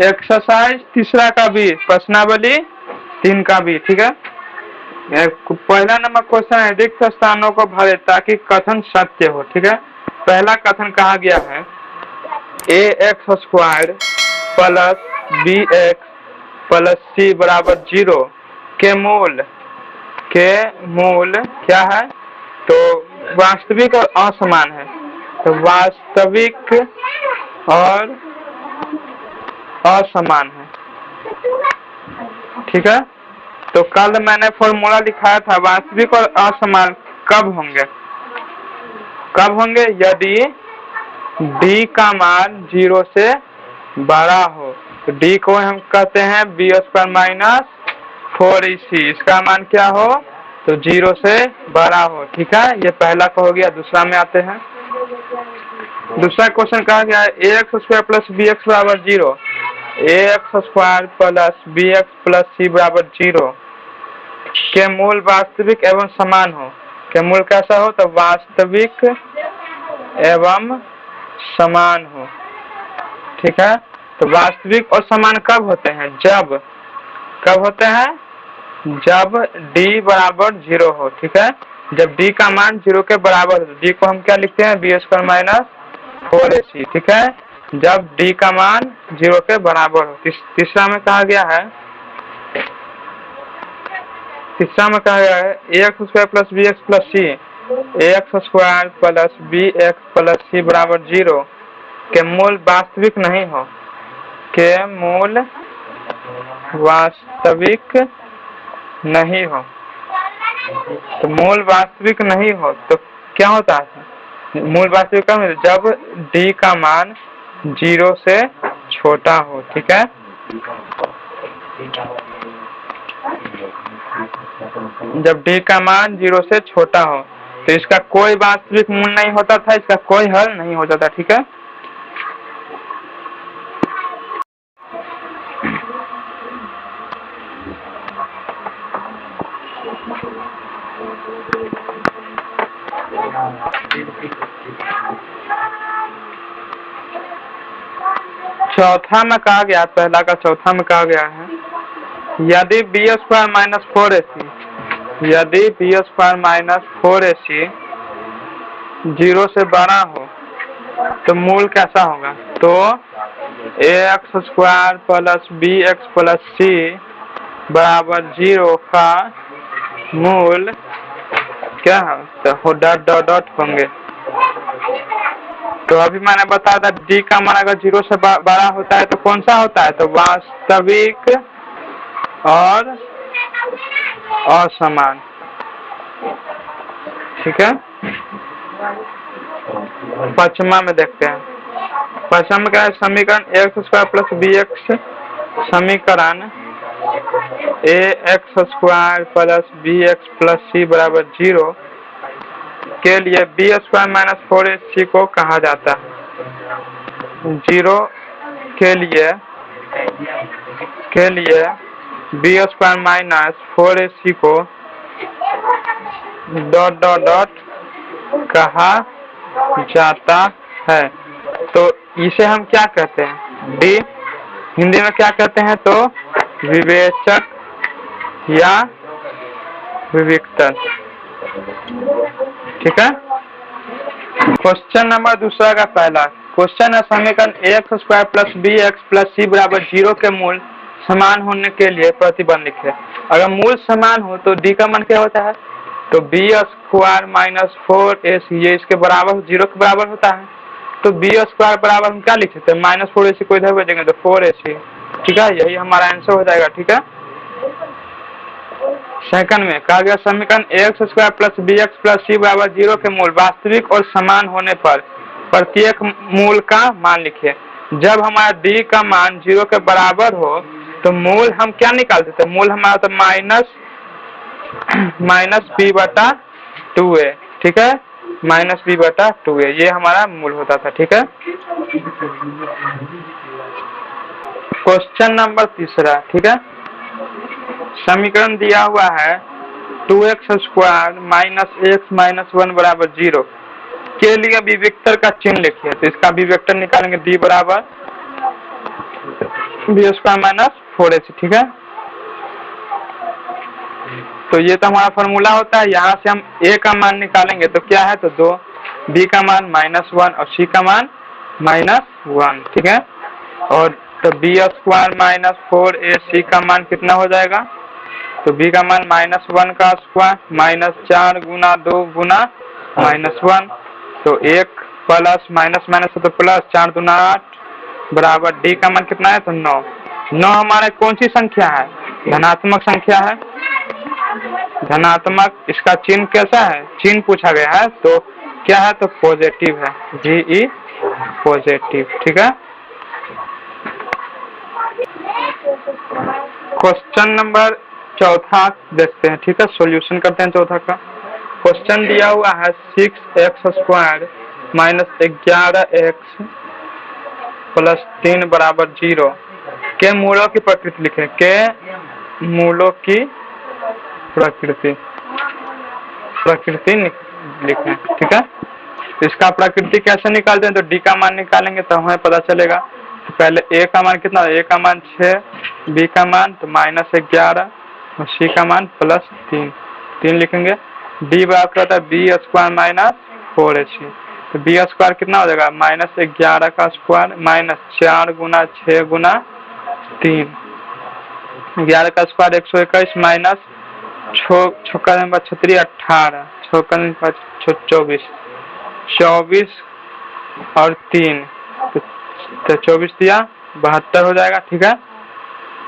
Exercise तीसरा का भी, प्रश्नावली 3 का भी, ठीक है। पहला नंबर क्वेश्चन है, रिक्त स्थानों को भरे ताकि कथन सत्य हो, ठीक है। पहला कथन कहा गया है ax² plus bx plus c बराबर 0 के मूल क्या है? तो वास्तविक और असमान है। तो वास्तविक और असमान है, ठीक है। तो कल मैंने फॉर्मूला लिखाया था, वास्तविक और असमान कब होंगे? यदि d का मान 0 से बड़ा हो। तो d को हम कहते हैं b² माइनस 4ac, इसका मान क्या हो? तो 0 से बड़ा हो, ठीक है। ये पहला का हो गया। दूसरा में आते हैं। दूसरा क्वेश्चन कहा गया है ax² प्लस bx बराबर 0, ax² plus bx plus c बराबर 0 के मूल वास्तविक एवं समान हो। के मूल कैसा हो? तो वास्तविक एवं समान हो, ठीक है। तो वास्तविक और समान कब होते हैं? कब होते हैं? जब d बराबर 0 हो, ठीक है। जब d का मान 0 के बराबर हो। d को हम क्या लिखते हैं? b² माइनस 4ac, ठीक है। जब d का मान 0 के बराबर हो। तीसरा में कहा गया है ax² plus bx plus c, ax² plus bx plus c बराबर 0 के मूल वास्तविक नहीं हो। के मूल वास्तविक नहीं हो। तो मूल वास्तविक नहीं हो तो क्या होता है? मूल वास्तविक कब है? जब d का मान 0 से छोटा हो, ठीक है। जब d का मान 0 से छोटा हो तो इसका कोई वास्तविक मूल नहीं होता था, इसका कोई हल नहीं होता था, ठीक है। चौथा में कहा गया, पहला का चौथा में कहा गया है यदि b² माइनस 4ac, यदि b² माइनस 4ac 0 से बड़ा हो तो मूल कैसा होगा? तो ax² plus bx plus c बराबर 0 का मूल क्या है? तो डॉट होंगे। तो अभी मैंने बताया था d का मान अगर 0 से बड़ा होता है तो कौन सा होता है? तो वास्तविक और असमान, ठीक है। पश्चिमा में देखते हैं। पश्चिम में क्या है? समीकरण ax² प्लस bx, समीकरण ax² plus bx plus c बराबर 0 के लिए b² माइनस 4ac को कहा जाता है। 0 के लिए b² minus 4ac co dot कहा जाता है। तो इसे हम क्या कहते हैं? d हिंदी में क्या कहते हैं? तो विवेचक या विविक्तन, ठीक है। क्वेश्चन नंबर दूसरा का पहला क्वेश्चन है समीकरण ax² plus bx plus c बराबर 0 के मूल समान होने के लिए प्रतिबंध लिखे। अगर मूल समान हो तो d का मान क्या होता है? तो b² माइनस 4ac, ये इसके बराबर 0 के बराबर होता है। तो b² बराबर हम क्या लिख सकते हैं? माइनस 4ac को इधर भेजेंगे तो 4ac, ठीक है। यही हमारा आंसर हो जाएगा, ठीक है। सेकंड में कहा गया समीकरण ax² plus bx plus c बराबर 0 के मूल वास्तविक और समान होने पर प्रत्येक मूल का मान लिखिए। जब हमारा d का मान 0 के बराबर हो तो मूल हम क्या निकाल देते हैं? मूल हमारा तो माइनस b/2a, ठीक है। माइनस b/2a ये हमारा मूल होता था, ठीक है। क्वेश्चन नंबर तीसरा, ठीक है। समीकरण दिया हुआ है 2x² माइनस x माइनस 1 बराबर 0 के लिए विवेक्तर का चिन्ह लिखिए। तो इसका विवेक्तर निकालेंगे d बराबर बी स्क्वायर माइनस 4ac, ठीक है। तो ये तो हमारा फॉर्मूला होता है। यहाँ से हम a का मान निकालेंगे तो क्या है, तो 2, b का मान -1 और c का मान -1, ठीक है। और तो बी स्क्वायर माइनस 4ac का मान कितना हो जाएगा, तो b का मान -1 का स्क्वायर -4 गुना 2 गुना -1, तो 1 प्लस माइनस माइनस तो प्लस 4 दूना 8 बराबर d का मान कितना है, तो 9। 9 हमारा कौन सी संख्या है, धनात्मक संख्या है, धनात्मक। इसका चिन्ह कैसा है, चिन्ह पूछा गया है तो क्या है, तो पॉजिटिव है, VE पॉजिटिव, ठीक है। क्वेश्चन नंबर 4 देखते हैं, ठीक है। सॉल्यूशन करते हैं 4 का। क्वेश्चन दिया हुआ है 6x² माइनस 11x प्लस 3 बराबर 0 के मूलों की प्रकृति लिखें, के मूलों की प्रकृति लिखें, ठीक है। इसका प्रकृति कैसे निकालते हैं, तो d का मान निकालेंगे तो हमें पता चलेगा। तो पहले a का मान कितना, a का मान 6, b का मान तो -11 और c का मान +3 लिखेंगे। d बराबर होता है b स्क्वायर माइनस 4ac, तो b स्क्वायर कितना हो जाएगा, -11 का स्क्वायर -4 गुना 6 गुना 3, 11 का स्क्वायर 121 माइनस 6 36 18 24 24 और 3 तो 24 दिया 72 हो जाएगा, ठीक है।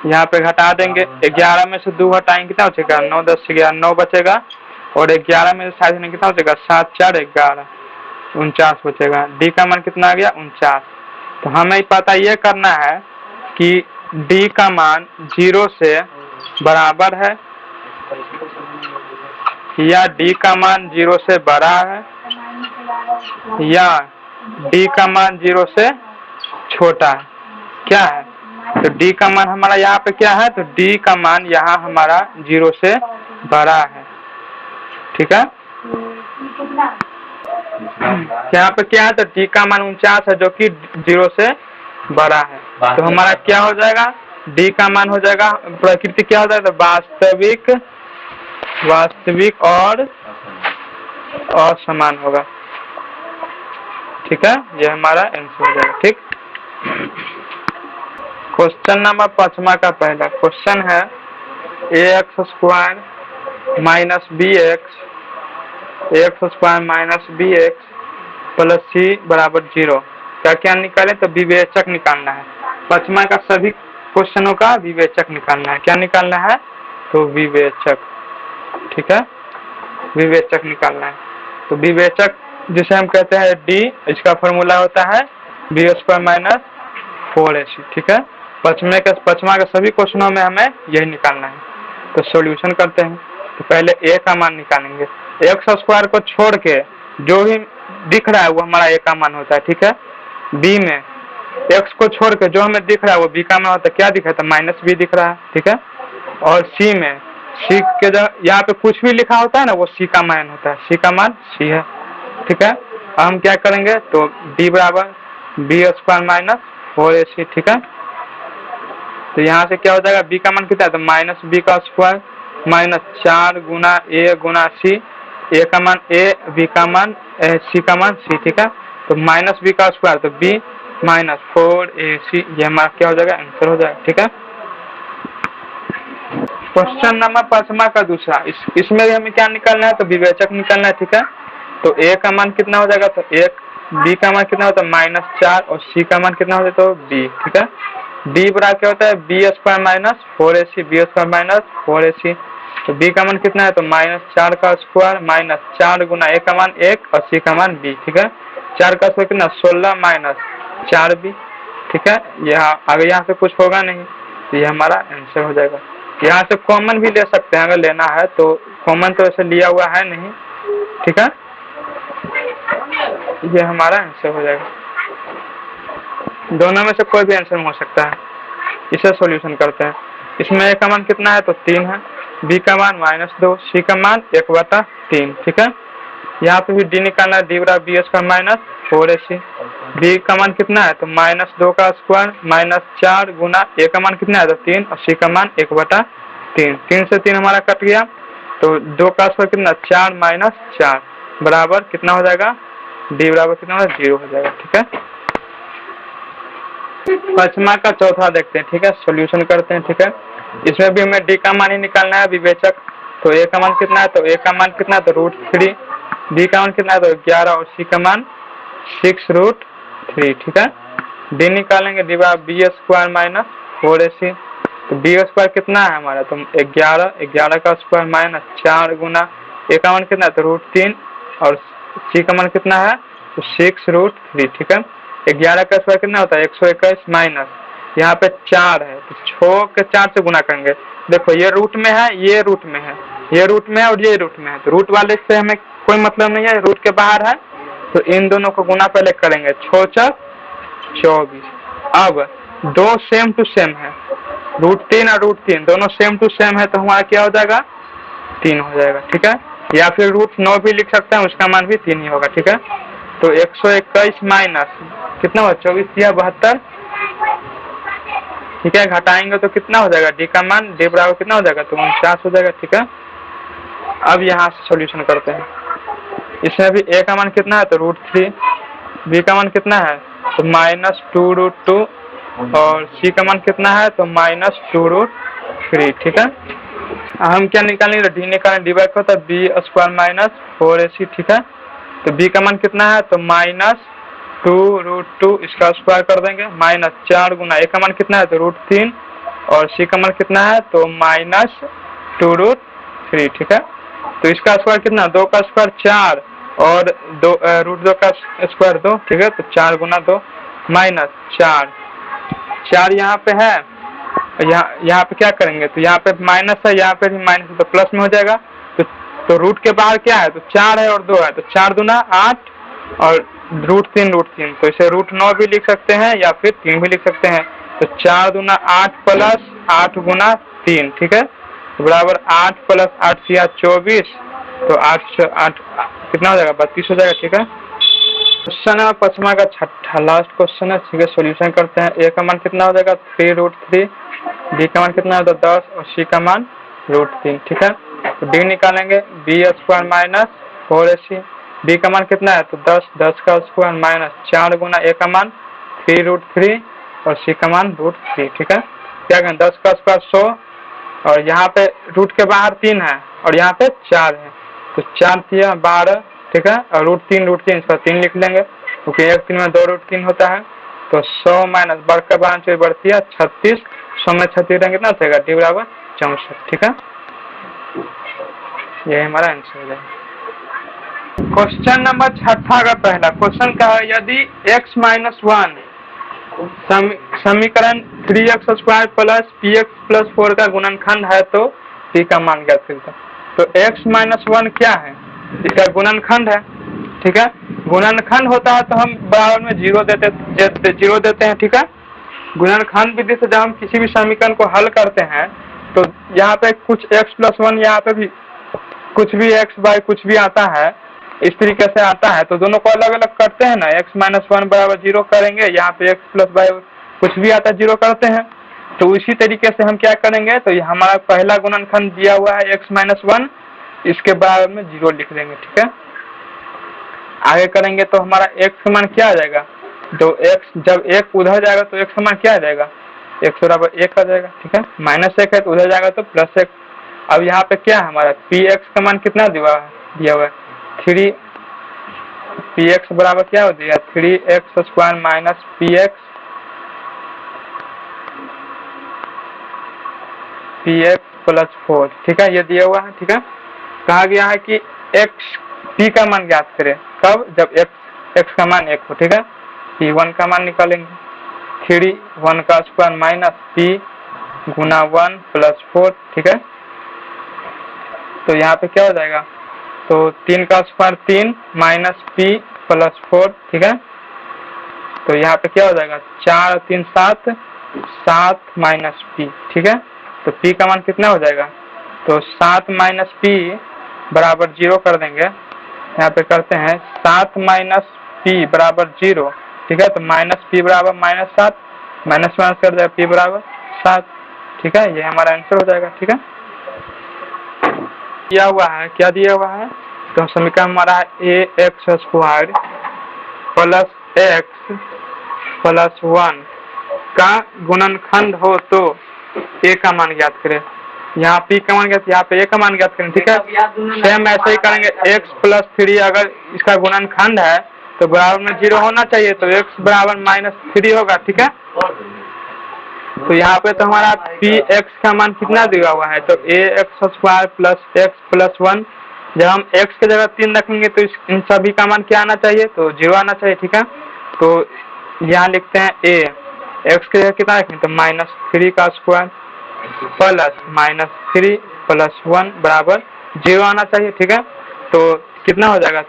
यहाँ पे घटा देंगे, 11 में से 2 हटाएंगे कितना बचेगा, 9 10 11 9 बचेगा, और 11 में से 7 कितना बचेगा, 7 4 11 49 बचेगा। d का मान कितना आ गया, 49। तो हमें पता ये करना है कि d का मान 0 से बराबर है या d का मान 0 से बड़ा है या d का मान 0 से छोटा है, क्या है। तो d का मान हमारा यहाँ पे क्या है, तो d का मान यहाँ हमारा 0 से बड़ा है, ठीक है। यहाँ पे क्या है, तो d का मान 49 है जो कि 0 से बड़ा है। तो हमारा क्या हो जाएगा, d का मान हो जाएगा, प्रकृति क्या हो जाएगा, तो वास्तविक और असमान होगा, ठीक है। ये हमारा आंसर हो जाएगा, ठीक। क्वेश्चन नंबर 5 का पहला क्वेश्चन है ax² minus bx plus c बराबर 0 क्या क्या निकाले, तो विवेचक निकालना है। 5 का सभी क्वेश्चनों का विवेचक निकालना है, क्या निकालना है, तो विवेचक, ठीक है। विवेचक निकालना है, तो विवेचक जिसे हम कहते हैं d, इसका फॉर्मूला होता है b स्क्वायर माइनस 4ac, ठीक है। 5 का सभी क्वेश्चनों में हमें यही निकालना है। तो सॉल्यूशन करते हैं, तो पहले a का मान निकालेंगे। x स्क्वायर को छोड़ के जो भी दिख रहा है वो हमारा a का मान होता है, ठीक है। b में x को छोड़ के जो हमें दिख रहा है वो b का मान होता है, क्या दिख रहा है, -b दिख रहा है, ठीक है। और c में c के जगह यहाँ पे कुछ भी लिखा होता है ना वो c का मान होता है, c का मान c है, ठीक है। हम क्या करेंगे, तो d बराबर b स्क्वायर माइनस 4ac, ठीक है। तो यहाँ से क्या हो जाएगा, b का मान कितना है, तो -b का square -4 Guna a Guna c, a का मान a, b का मान c का मान c, ठीक है। तो -b का स्क्वायर तो b -4ac, ये हमारा क्या हो जाएगा, आंसर हो जाएगा, ठीक है। क्वेश्चन नंबर 5 का दूसरा, इसमें भी हमें क्या निकालना है, तो विवेचक निकालना है, ठीक है। तो a का मान कितना हो जाएगा, तो 1, b का मान कितना होता है -4 और c का मान कितना होता है, तो b, ठीक है। d बराबर क्या होता है, b square minus 4ac, b square minus 4ac, तो b का मान कितना है, तो -4 का स्क्वायर -4 गुना a का मान 1 और c का मान b, ठीक है। 4 का स्क्वायर कितना, 16 माइनस 4b, ठीक है। यहाँ अगर यहाँ से कुछ होगा नहीं तो ये हमारा आंसर हो जाएगा। यहाँ से कॉमन भी ले सकते हैं अगर लेना है, तो कॉमन तो ऐसे लिया हुआ है नहीं, ठीक है। ये हमारा आंसर हो जाएगा, दोनों में से कोई भी आंसर हो सकता है। इसे सॉल्यूशन करते हैं। इसमें a का मान कितना है, तो 3 है, b का मान -2, c का मान 1/3, ठीक है। यहाँ पे भी डी निकालना है, डी बराबर B square minus 4ac। B का मान कितना है तो -2 का स्क्वायर -4 गुना ए का मान कितना है तो 3 और सी का मान 1/3। 3 से 3 हमारा कट गया तो 2 का स्क्वायर कितना 4 - 4 बराबर कितना हो जाएगा, डी बराबर कितना हो जाएगा 0 हो जाएगा। ठीक है, पचमा का चौथा देखते हैं। ठीक है, सॉल्यूशन करते हैं। ठीक है, इसमें भी हमें डी का मान ही निकालना है विवेचक। तो ए का मान कितना है तो ए का मान कितना है तो √3, डी का मान कितना है तो 11 और सी का मान 6√3। ठीक है, डी निकालेंगे, डी बराबर बी स्क्वायर माइनस 4ac। तो बी स्क्वायर कितना है हमारा तो 11 का स्क्वायर -4 गुना ए का मान कितना है तो √3 और सी का मान कितना है तो 6√3। ठीक है, 11 का स्क्वायर कितना होता है 121 माइनस यहाँ पे 4 है तो 6 के 4 से गुना करेंगे। देखो ये रूट में है, ये रूट में है, ये रूट में है और ये रूट में है, तो रूट वाले से हमें कोई मतलब नहीं है, रूट के बाहर है तो इन दोनों को गुना पहले करेंगे। 6 × 24। अब दो सेम टू सेम है, √3 और √3 दोनों सेम टू सेम है तो हमारा क्या हो जाएगा 3 हो जाएगा। ठीक है, या फिर √9 भी लिख सकते हैं, उसका मान भी 3 ही होगा। ठीक है, तो 121 माइनस कितना हुआ 24 या 72। ठीक है, घटाएंगे तो कितना हो जाएगा डी का मान, डी बराबर कितना हो जाएगा तो 49 हो जाएगा। ठीक है, अब यहाँ से सॉल्यूशन करते हैं। इसमें भी ए का मान कितना है तो √3, बी का मान कितना है तो -2√2 और सी का मान कितना है तो -2√3। ठीक है, हम क्या निकालेंगे डी निकालेंगे, डी बराबर होता है बी स्क्वायर माइनस 4ac। ठीक है, तो बी का मान कितना है तो -2√2 इसका स्क्वायर कर देंगे -4 गुना ए का मान कितना है तो √3 और सी का मान कितना है तो -2√3। ठीक है, तो इसका स्क्वायर कितना 2 का स्क्वायर 4 और √2 का स्क्वायर 2। ठीक है, तो 4 गुना 2 -4 यहाँ पे है, यहाँ पे क्या करेंगे तो यहाँ पे माइनस है, यहाँ पे भी माइनस है तो प्लस में हो जाएगा। तो रूट के बाहर क्या है तो 4 है और 2 है तो 4 दूना 8 और √3 तो इसे √9 भी लिख सकते हैं या फिर 3 भी लिख सकते हैं। तो 4 दूना 8 प्लस 8 गुना 3। ठीक है, तो बराबर 8 प्लस 8 या 24 तो 8 कितना हो जाएगा 32 हो जाएगा। ठीक है, क्वेश्चन है पचमा का छठा लास्ट क्वेश्चन है। ठीक है, सॉल्यूशन करते हैं। ए का मान कितना हो जाएगा 3√3, डी का मान कितना है तो 10 और सी का मान √3। ठीक है, तो डी निकालेंगे B square minus 4ac। B का मान कितना है तो 10 का स्क्वायर -4 गुना ए का मान 3√3 और सी का मान √3। ठीक है, क्या करें 10 का स्क्वायर 100 और यहाँ पे रूट के बाहर 3 है और यहाँ पे 4 है तो 4 3 12। ठीक है, और √3 इसका 3 लिख लेंगे क्योंकि 1 3 में 2 √3 होता है। तो 100 माइनस बढ़ कर 12 बढ़ती है 36, 100 में 36 रहेंगे कितना होगा डी बराबर 64। ठीक है, ये हमारा आंसर है। क्वेश्चन नंबर छठा का पहला क्वेश्चन का है, यदि x - 1 समीकरण 3x² प्लस px प्लस 4 का गुणनखंड है तो p का मान ज्ञात कीजिए। तो x - 1 क्या है, इसका गुणनखंड है। ठीक है, गुणनखंड होता है तो हम बराबर में 0 देते हैं। ठीक है, गुणनखंड विधि से जब हम किसी भी समीकरण को हल करते हैं तो यहाँ पे कुछ x + 1 यहाँ पे भी कुछ भी x बाय कुछ भी आता है, इस तरीके से आता है तो दोनों को अलग अलग करते हैं ना। x - 1 बराबर 0 करेंगे, यहाँ पे x + y कुछ भी आता है 0 करते हैं। तो इसी तरीके से हम क्या करेंगे तो ये हमारा पहला गुणनखंड दिया हुआ है x - 1, इसके बराबर में 0 लिख देंगे। ठीक है, आगे करेंगे तो हमारा x का मान क्या आ जाएगा, तो x जब 1 उधर जाएगा तो x का मान क्या आ जाएगा, x बराबर 1 आ जाएगा। ठीक है, -1 है तो उधर जाएगा तो +1। अब यहाँ पे क्या है हमारा px का मान कितना दिया हुआ है 3, px बराबर क्या हो जाएगा 3x² px + 4। ठीक है, ये दिया हुआ है। ठीक है, कहा गया है कि p का मान ज्ञात करें कब, जब x का मान 1 हो। ठीक है, p1 का मान निकालेंगे 3 1 का स्क्वायर - p गुना 1 + 4। ठीक है, तो यहाँ पे क्या हो जाएगा तो 3 का स्क्वायर 3 - p + 4। ठीक है, तो यहाँ पे क्या हो जाएगा 4 3 7 7 - p। ठीक है, तो p का मान कितना हो जाएगा तो 7 - p बराबर 0 कर देंगे यहाँ पे करते हैं 7 माइनस पी बराबर 0, ठीक है। तो माइनस पी बराबर -7, माइनस माइनस कर देगा पी बराबर 7, ठीक है। ये हमारा आंसर हो जाएगा, ठीक है। दिया हुआ है, क्या दिया हुआ है, तो समीकरण हमारा है ax² प्लस x प्लस 1 का गुणनखंड हो तो a का मान ज्ञात करें। यहाँ p का मान ज्ञात, यहाँ पे a का मान ज्ञात करें, ठीक है। सेम ऐसे ही करेंगे, x प्लस 3 अगर इसका गुणनखंड है तो बराबर में 0 होना चाहिए, तो x बराबर -3 होगा, ठीक है। तो यहाँ पे तो हमारा px का मान कितना दिया हुआ है, तो ax² प्लस x प्लस 1। जब हम x की जगह 3 रखेंगे तो इन सभी का मान क्या आना चाहिए, तो 0 आना चाहिए, ठीक है। तो यहाँ लिखते हैं a, x की जगह कितना रखेंगे, तो -3 का स्क्वायर प्लस -3 प्लस 1 बराबर 0 आना चाहिए, ठीक है। तो कितना हो जाएगा,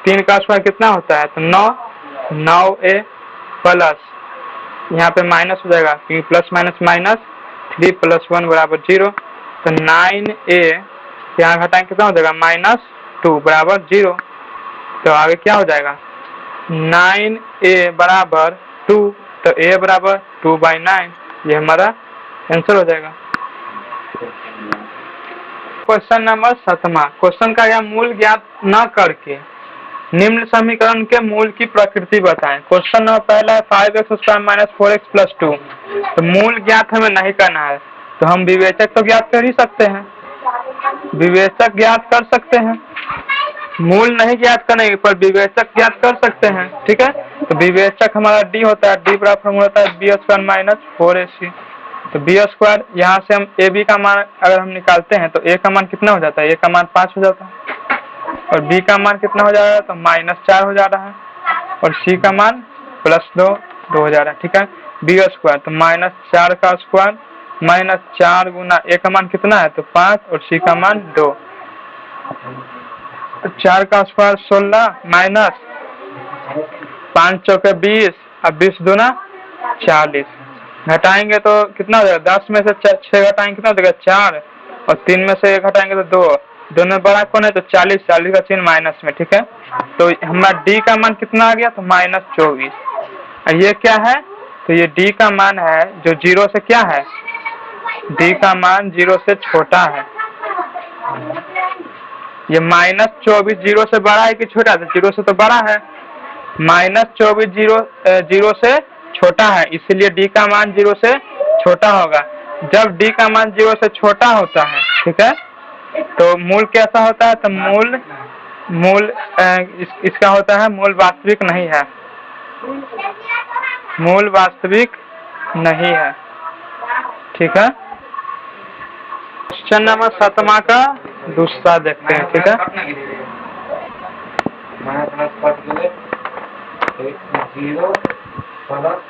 3 का स्क्वायर कितना होता है, तो 9a प्लस यहाँ पे माइनस हो जाएगा क्योंकि प्लस माइनस माइनस, 3 प्लस 1 बराबर 0। तो 9a यहाँ घटाएंगे कितना हो जाएगा, -2 बराबर 0। तो आगे क्या हो जाएगा, 9a बराबर 2, तो a बराबर 2/9, ये हमारा आंसर हो जाएगा। क्वेश्चन नंबर 7वां, क्वेश्चन का यह मूल ज्ञात न करके निम्न समीकरण के मूल की प्रकृति बताएं। क्वेश्चन नंबर पहला है 5x² - 4x + 2। तो मूल ज्ञात हमें नहीं करना है, तो हम विवेचक तो ज्ञात कर ही सकते हैं, विवेचक ज्ञात कर सकते हैं। मूल नहीं ज्ञात करने पर विवेचक ज्ञात कर सकते हैं, ठीक है। तो विवेचक हमारा d होता है, d बराबर फॉर्मूला होता है b² - 4ac। तो b² यहाँ से हम ab का मान अगर हम निकालते हैं तो a का मान कितना हो जाता है, a का मान 5 हो जाता है, और b का मान कितना हो जा रहा है, तो -4 हो जा रहा है, और c का मान +2 हो जा रहा है, ठीक है। b² तो -4 का स्क्वायर -4 गुना a का मान कितना है, तो 5, और c का मान 2। 4 का स्क्वायर 16 माइनस 5 चौके 20 और 20 दूना 40, घटाएंगे तो कितना हो जाएगा, 10 में से 6 घटाएंगे कितना हो जाएगा, 4, और 3 में से 1 घटाएंगे तो 2, दोनों में बड़ा कौन है, तो 40 का चिन्ह माइनस में, ठीक है। तो हमारा d का मान कितना आ गया, तो -24। और ये क्या है, तो ये d का मान है जो 0 से क्या है, d का मान 0 से छोटा है। ये -24 0 से बड़ा है कि छोटा है, तो 0 से तो बड़ा है, -24 0 से छोटा है, इसलिए d का मान 0 से छोटा होगा। जब d का मान 0 से छोटा होता है, ठीक है, तो मूल कैसा होता है, तो मूल इसका होता है मूल वास्तविक नहीं है, मूल वास्तविक नहीं है, ठीक है। क्वेश्चन नंबर 7वां का दूसरा देखते हैं, ठीक है।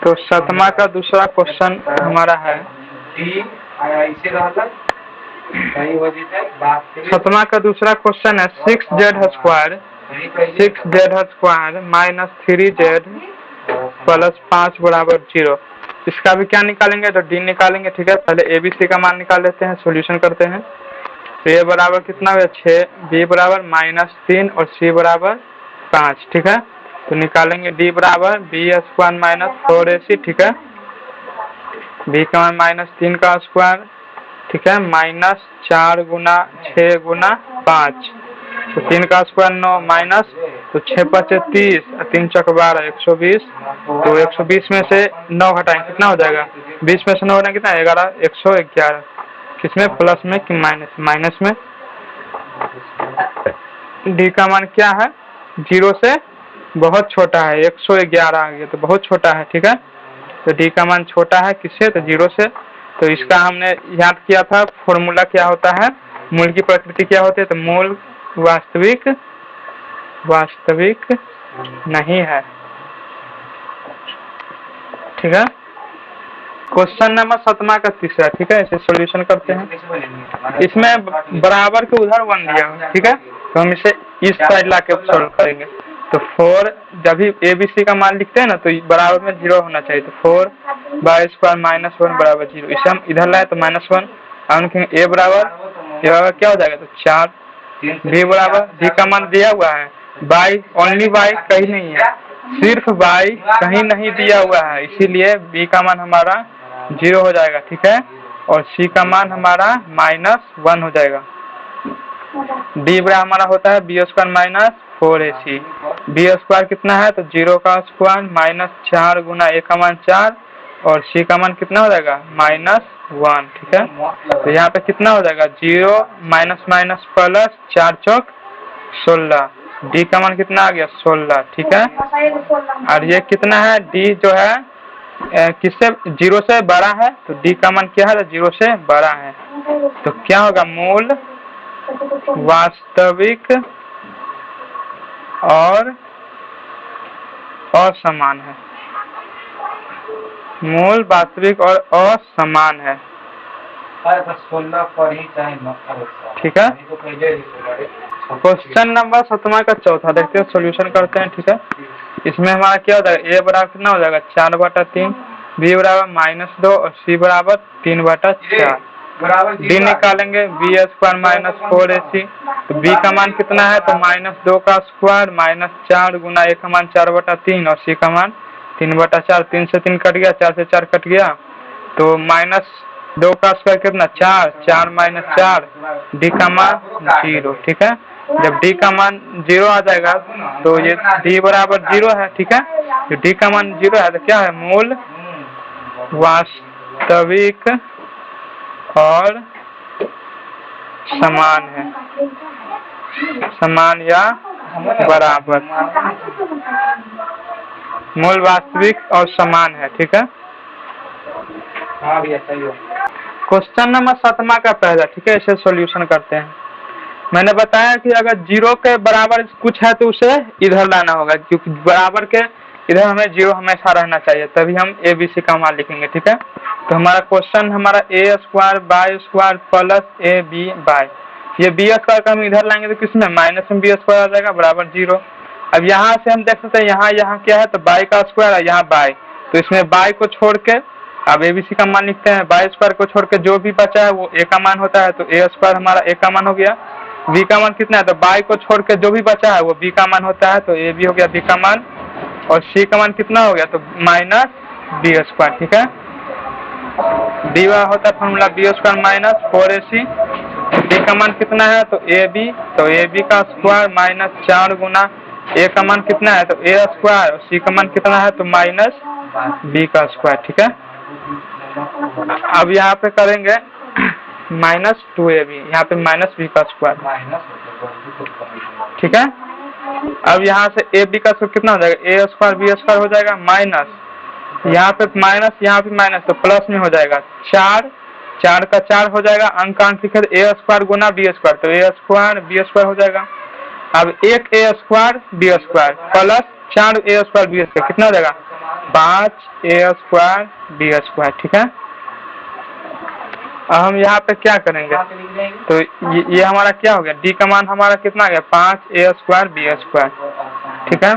तो 7वां का दूसरा क्वेश्चन हमारा है, 7वां का दूसरा क्वेश्चन है 6z² -3z + 5 बराबर 0। इसका भी क्या निकालेंगे, तो d निकालेंगे, ठीक है। पहले abc का मान निकाल लेते हैं, सॉल्यूशन करते हैं। तो a बराबर कितना है, 6, b बराबर -3 और c बराबर 5, ठीक है। तो निकालेंगे d बराबर b² - 4ac, ठीक है। b का मान -3 का स्क्वायर, ठीक है, -4 गुना 6 गुना 5, तो 3 का स्क्वायर 9 माइनस, तो 6 × 5 = 30, 3 × 12 120। तो 120 में से 9 घटाएंगे कितना हो जाएगा, 20 में से 9 घटाएंगे कितना, 11, 111। किसमें, प्लस में कि माइनस में। d का मान क्या है, 0 से बहुत छोटा है, 111 आ गया, तो बहुत छोटा है, ठीक है। तो d का मान छोटा है किससे, तो 0 से। तो इसका हमने याद किया था, फॉर्मूला क्या होता है, मूल की प्रकृति क्या होती है, तो मूल वास्तविक नहीं है, ठीक है। क्वेश्चन नंबर 7वां का तीसरा, ठीक है, इसे सॉल्यूशन करते हैं। इसमें बराबर के उधर 1 दिया हुआ, ठीक है, तो हम इसे इस साइड ला के सॉल्व करेंगे। तो 4 जब भी abc का मान लिखते हैं ना, तो बराबर में 0 होना चाहिए, तो 4/² - 1 बराबर 0। इसे हम इधर लाए तो -1, और a बराबर क्या हो जाएगा, तो 4। b बराबर d का मान दिया हुआ है, बाई, ओनली बाई कहीं नहीं है, सिर्फ बाई कहीं नहीं दिया हुआ है, इसीलिए बी का मान हमारा 0 हो जाएगा, ठीक है। और सी का मान हमारा -1 हो जाएगा। डी बड़ा हमारा होता है B square minus 4ac। B square कितना है तो 0 का स्क्वायर -4 गुना ए का मान 4 और सी का मान कितना हो जाएगा -1, ठीक है। तो यहाँ पे कितना हो जाएगा 0 माइनस माइनस प्लस 4 चौक 16, डी का मान कितना आ गया 16, ठीक है। और ये कितना है डी जो है किससे 0 से बड़ा है, तो डी का मान क्या है तो 0 से बड़ा है, तो क्या होगा मूल वास्तविक और असमान है, मूल वास्तविक और असमान है, ठीक है। क्वेश्चन नंबर 7 का चौथा देखते हैं, सॉल्यूशन करते हैं, ठीक है। इसमें हमारा क्या हो जाएगा, ए बराबर कितना हो जाएगा 4/3, बी बराबर -2 और सी बराबर 3/4। डी निकालेंगे बी स्क्वायर माइनस 4ac, तो बी का मान कितना है तो -2 का स्क्वायर -4 गुना ए का मान 4/3 और सी का मान 3/4। 3 से 3 कट गया, 4 से 4 कट गया, तो -2 का स्क्वायर कितना 4, 4 - 4, डी का मान 0, ठीक है। जब डी का मान 0 आ जाएगा तो ये डी बराबर 0 है, ठीक है। जो डी का मान 0 है तो क्या है मूल वास्तविक और समान है, समान या बराबर, मूल वास्तविक और समान है, ठीक है। क्वेश्चन नंबर 7 का पहला, ठीक है, इसे सॉल्यूशन करते हैं। मैंने बताया कि अगर 0 के बराबर कुछ है तो उसे इधर लाना होगा, क्योंकि बराबर के इधर हमें 0 हमेशा रहना चाहिए, तभी हम ए बी सी का मान लिखेंगे, ठीक है। तो हमारा क्वेश्चन हमारा A square by square plus A B by, ये बी स्क्वायर का हम इधर लाएंगे तो किसमें माइनस में बी स्क्वायर आ जाएगा बराबर 0। अब यहाँ से हम देख सकते हैं यहाँ क्या है तो बाई का स्क्वायर है, यहाँ बाई, तो इसमें बाई को छोड़ के अब ए बी सी का मान लिखते हैं। बाई स्क्वायर को छोड़ के जो भी बचा है वो ए का मान होता है, तो ए स्क्वायर हमारा ए का मान हो गया। बी का मान कितना है तो बाई को छोड़ के जो भी बचा है वो बी का मान होता है, तो ए बी हो गया बी का मान, और सी का मान कितना हो गया तो -b स्क्वायर, ठीक है। डी होता है formula B square minus 4ac, D का मान कितना है तो ए बी, तो ए बी का स्क्वायर -4 गुना ए का मान कितना है तो ए स्क्वायर और सी का मान कितना है तो -b का स्क्वायर, ठीक है। अब यहाँ पे करेंगे -2ab, यहाँ पे -b का स्क्वायर, ठीक है। अब यहाँ से ए बी का स्क्वायर कितना हो जाएगा ए स्क्वायर बी स्क्वायर हो जाएगा माइनस, यहाँ पे माइनस यहाँ पे माइनस, तो प्लस में हो जाएगा 4, 4 का 4 हो जाएगा, अंक लिखे ए स्क्वायर गुना बी स्क्वायर, तो ए स्क्वायर बी स्क्वायर हो जाएगा। अब एक ए स्क्वायर बी स्क्वायर प्लस 4 ए स्क्वायर बी स्क्वायर कितना हो जाएगा 5 ए स्क्वायर बी स्क्वायर, ठीक है। अब हम यहाँ पे क्या करेंगे तो ये हमारा क्या हो गया डी का मान हमारा कितना आ गया 5 ए स्क्वायर बी स्क्वायर, ठीक है।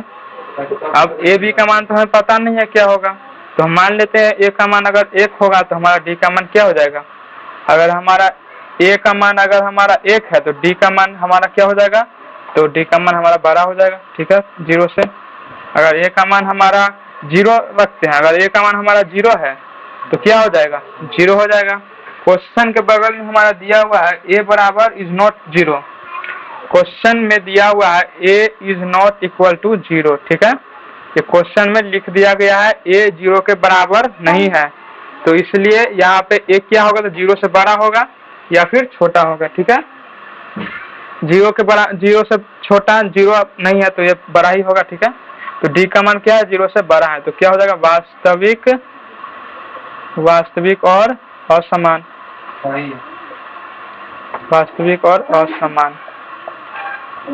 अब ए बी का मान तो हमें पता नहीं है क्या होगा, तो हम मान लेते हैं ए का मान अगर 1 होगा तो हमारा डी का मान क्या हो जाएगा, अगर हमारा ए का मान अगर हमारा 1 है तो डी का मान हमारा क्या हो जाएगा तो डी का मान हमारा 12 हो जाएगा, ठीक है 0 से। अगर ए का मान हमारा 0 रखते हैं, अगर ए का मान हमारा 0 है तो क्या हो जाएगा 0 हो जाएगा। क्वेश्चन के बगल में हमारा दिया हुआ है ए बराबर इज नॉट 0, क्वेश्चन में दिया हुआ है ए इज नॉट इक्वल टू 0, ठीक है। ये क्वेश्चन में लिख दिया गया है ए 0 के बराबर नहीं है, तो इसलिए यहाँ पे ए क्या होगा तो 0 से बड़ा होगा या फिर छोटा होगा, ठीक है। 0 से छोटा 0 नहीं है तो ये बड़ा ही होगा, ठीक है। तो डी का मान क्या है 0 से बड़ा है, तो क्या हो जाएगा वास्तविक और असमान, वास्तविक और असमान,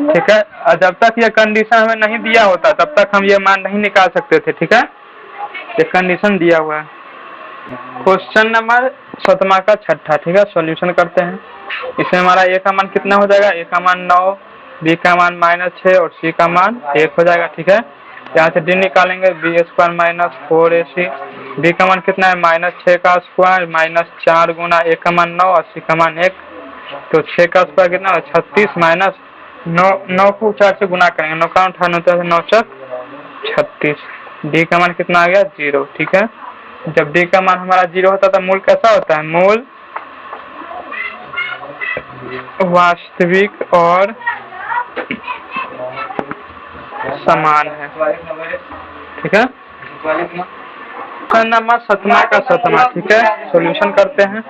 ठीक है। जब तक ये कंडीशन हमें नहीं दिया होता तब तक हम ये मान नहीं निकाल सकते थे, ठीक है। ये कंडीशन दिया हुआ है। क्वेश्चन नंबर 7 का छठा, ठीक है, सॉल्यूशन करते हैं। इसमें हमारा ए का मान कितना हो जाएगा, ए का मान 9, बी का मान -6 और सी का मान 1 हो जाएगा, ठीक है। यहाँ से डी निकालेंगे B square minus 4ac, B का मान कितना है -6 का स्क्वायर -4 गुना ए का मान 9 और सी का मान 1, तो 6 का स्क्वायर कितना है 36 माइनस 9 को 4 से गुना करेंगे, 9 का 98 9 चक 36। डी का मान कितना आ गया 0। ठीक है, जब डी का मान हमारा 0 होता है तो मूल कैसा होता है, मूल वास्तविक और समान है। ठीक है, नंबर 7वां का 7वां। ठीक है, सॉल्यूशन करते हैं।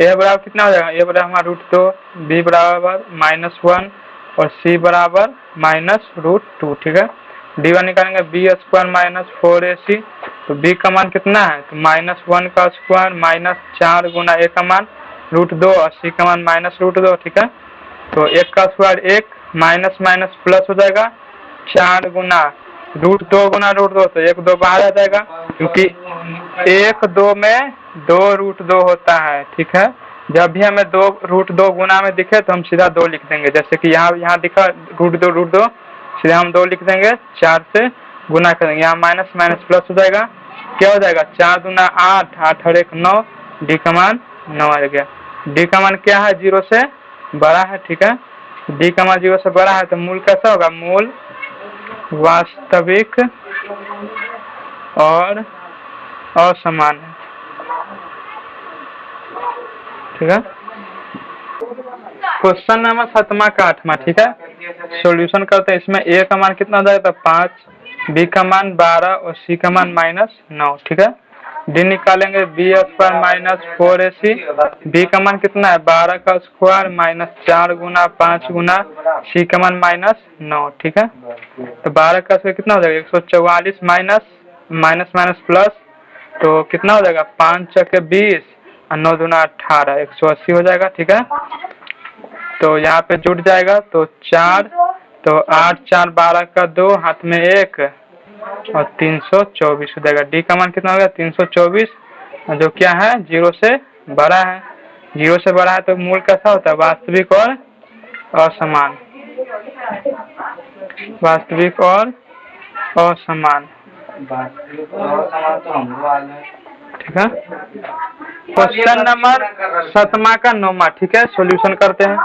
ए बराबर कितना हो जाएगा, ए बराबर हमारा √2, बी बराबर -1 और सी बराबर -√2। ठीक है, D1 निकालेंगे, b² - 4ac। तो b का मान कितना है, तो -1 का स्क्वायर -4 गुना a का मान √2 और c का मान -√2। ठीक है, तो 1 का स्क्वायर 1 माइनस प्लस हो जाएगा 4 गुना √2 गुना √2, तो 1 2 बाहर आ जाएगा, क्योंकि 1 2 में 2 √2 होता है। ठीक है, जब भी हमें 2 √2 गुना में दिखे तो हम सीधा 2 लिख देंगे, जैसे कि यहाँ दिखा √2 सीधा हम 2 लिख देंगे, 4 से गुना करेंगे, यहाँ माइनस प्लस हो जाएगा, क्या हो जाएगा 4 दूना 8, 8 और 1 9, डी का मान 9 आ गया। डी का मान क्या है, 0 से बड़ा है। ठीक है, डी का मान 0 से बड़ा है तो मूल कैसा होगा, मूल वास्तविक और असमान है। ठीक है, क्वेश्चन नंबर 7वां का 8वां। ठीक है, सॉल्यूशन करते हैं। इसमें ए का मान कितना हो जाएगा, 5, बी का मान 12 और सी का मान -9। ठीक है, डी निकालेंगे, b² - 4ac। बी का मान कितना है, 12 का स्क्वायर -4 गुना 5 गुना सी का मान -9। ठीक है, तो 12 का स्क्वायर कितना हो जाएगा, 144 माइनस प्लस, तो कितना हो जाएगा 5 चके 20 और 9 दूना 18, 180 हो जाएगा। ठीक है, तो यहाँ पे जुट जाएगा, तो 4, तो 8 4 12 का 2, हाथ में 1 और 324 हो जाएगा। डी का मान कितना हो गया, 324, जो क्या है 0 से बड़ा है। 0 से बड़ा है तो मूल कैसा होता है, वास्तविक और असमान। वास्तविक और असमान। ठीक है, क्वेश्चन नंबर 7वां का 9वां। ठीक है, सॉल्यूशन करते हैं।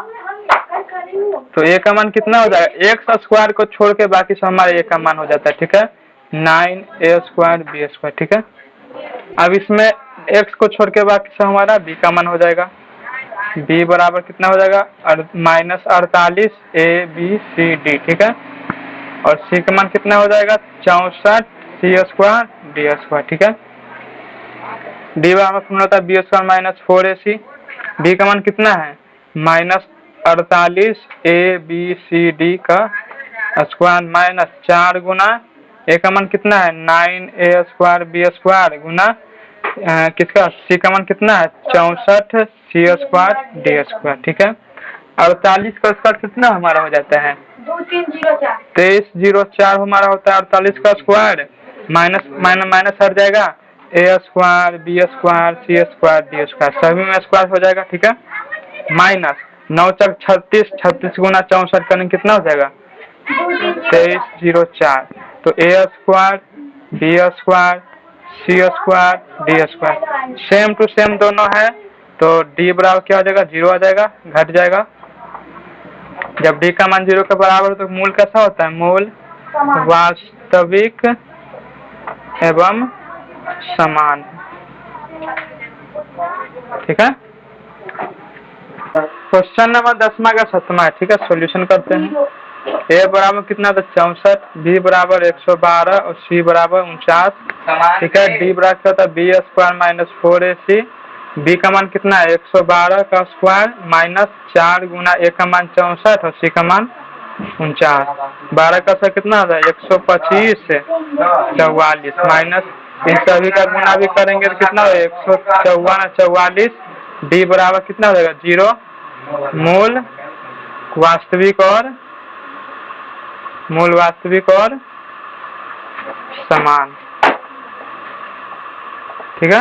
तो ए का मान कितना हो जाएगा, एक्स स्क्वायर को छोड़ के बाकी सब हमारा ए का मान हो जाता है। ठीक है, 9a² b²। ठीक है, अब इसमें x को छोड़ के बाकी सब हमारा b का मान हो जाएगा। b बराबर कितना हो जाएगा, -48 abcd। ठीक है, और c का मान कितना हो जाएगा, 64 c² d²। ठीक है, d बराबर होता है b² - 4ac। b का मान कितना है, -48 abcd का स्क्वायर -4 गुना ए का मान कितना है, 9a² b² गुना किसका, सी का मान कितना है, 64 c² d²। ठीक है, 48 का स्क्वायर कितना हमारा हो जाता है, 2304 हमारा होता है 48 का स्क्वायर, माइनस हट जाएगा, a² b² c² d², सभी में स्क्वायर हो जाएगा। ठीक है, माइनस 9 चक 36, 36 गुना 64 करने कितना हो जाएगा, 2304। तो a² b² c² d², same to same दोनों है, तो d बराबर क्या हो जाएगा, 0 आ जाएगा, घट जाएगा। जब d का मान 0 के बराबर तो मूल कैसा होता है, मूल वास्तविक एवं समान। ठीक है, क्वेश्चन नंबर 10वां का 7वां। ठीक है, सॉल्यूशन करते हैं। ए बराबर कितना था, 64, बी बराबर 112 और सी बराबर 49। ठीक है, डी बराबर क्या था, b² - 4ac। बी का मान कितना है, 112 का स्क्वायर -4 गुना ए का मान 64 और सी का मान 49। 12 का स्क्वायर कितना होता है, 125 44 माइनस इन सभी का गुना भी करेंगे तो कितना होगा, 154 44। डी बराबर कितना हो जाएगा, 0। मूल वास्तविक और समान। ठीक है।